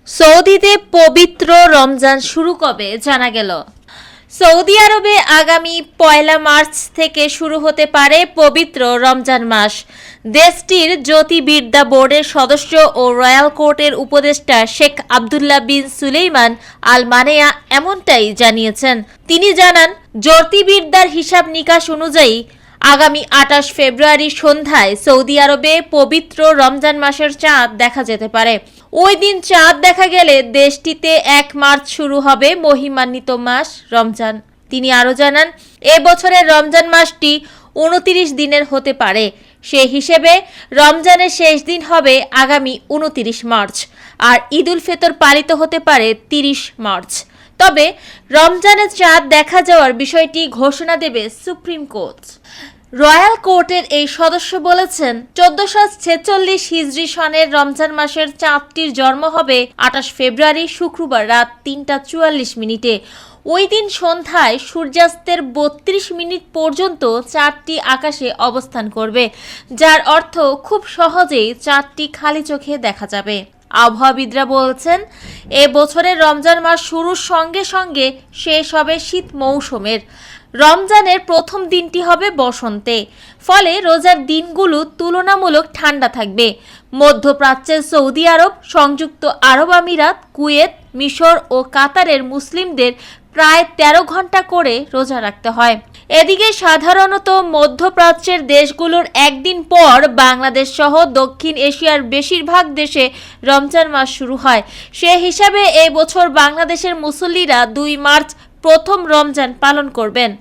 সৌদিতে পবিত্র রমজান শুরু কবে জানা গেল। সৌদি আরবে আগামী 1 মার্চ থেকে শুরু হতে পারে পবিত্র রমজান মাস। দেশটির জ্যোতির্বিদ্যা বোর্ডের সদস্য ও রয়্যাল কোর্টের উপদেষ্টা শেখ আবদুল্লাহ বিন সুলেইমান আল মানেয়া এমনটাই জানিয়েছেন। তিনি জানান, জ্যোতির্বিদ্যার হিসাব নিকাশ অনুযায়ী আগামী 28 ফেব্রুয়ারি সন্ধ্যায় সৌদি আরবে পবিত্র রমজান মাসের চাঁদ দেখা যেতে পারে। ওই দিন চাঁদ দেখা গেলে দেশটিতে 1 মার্চ শুরু হবে মহিমান্বিত মাস রমজান। তিনি আরও জানান, এবছরের রমজান মাসটি 29 দিনের হতে পারে। সে হিসেবে রমজানের শেষ দিন হবে আগামী 29 মার্চ, আর ঈদ উল ফিতর পালিত হতে পারে 30 মার্চ। তবে রমজানের চাঁদ দেখা যাওয়ার বিষয়টি ঘোষণা দেবে সুপ্রিম কোর্ট। রয়্যাল কোর্টের এই সদস্য বলেছেন, 1446 হিজরি সনের রমজান মাসের চাঁদটির জন্ম হবে 28 ফেব্রুয়ারি শুক্রবার রাত 3টা 44 মিনিটে। ওই দিন সন্ধ্যায় সূর্যাস্তের 32 মিনিট পর্যন্ত চাঁদটি আকাশে অবস্থান করবে, যার অর্থ খুব সহজেই চাঁদটি খালি চোখে দেখা যাবে। আবহাওয়াবিদরা বলছেন, এ বছরের রমজান মাস শুরুর সঙ্গে সঙ্গে শেষ হবে শীত মৌসুমের। রমজানের প্রথম দিনটি হবে বসন্তে, ফলে রোজার দিনগুলো তুলনামূলক ঠান্ডা থাকবে। মধ্যপ্রাচ্যের সৌদি আরব, সংযুক্ত আরব আমিরাত, কুয়েত, মিশর ও কাতারের মুসলিমদের প্রায় 13 ঘন্টা করে রোজা রাখতে হয়। এদিকে সাধারণত মধ্যপ্রাচ্যের দেশগুলোর একদিন পর বাংলাদেশ সহ দক্ষিণ এশিয়ার বেশিরভাগ দেশে রমজান মাস শুরু হয়। সে হিসাবে এই বছর বাংলাদেশের মুসল্লিরা 2 মার্চ প্রথম রমজান পালন করবেন।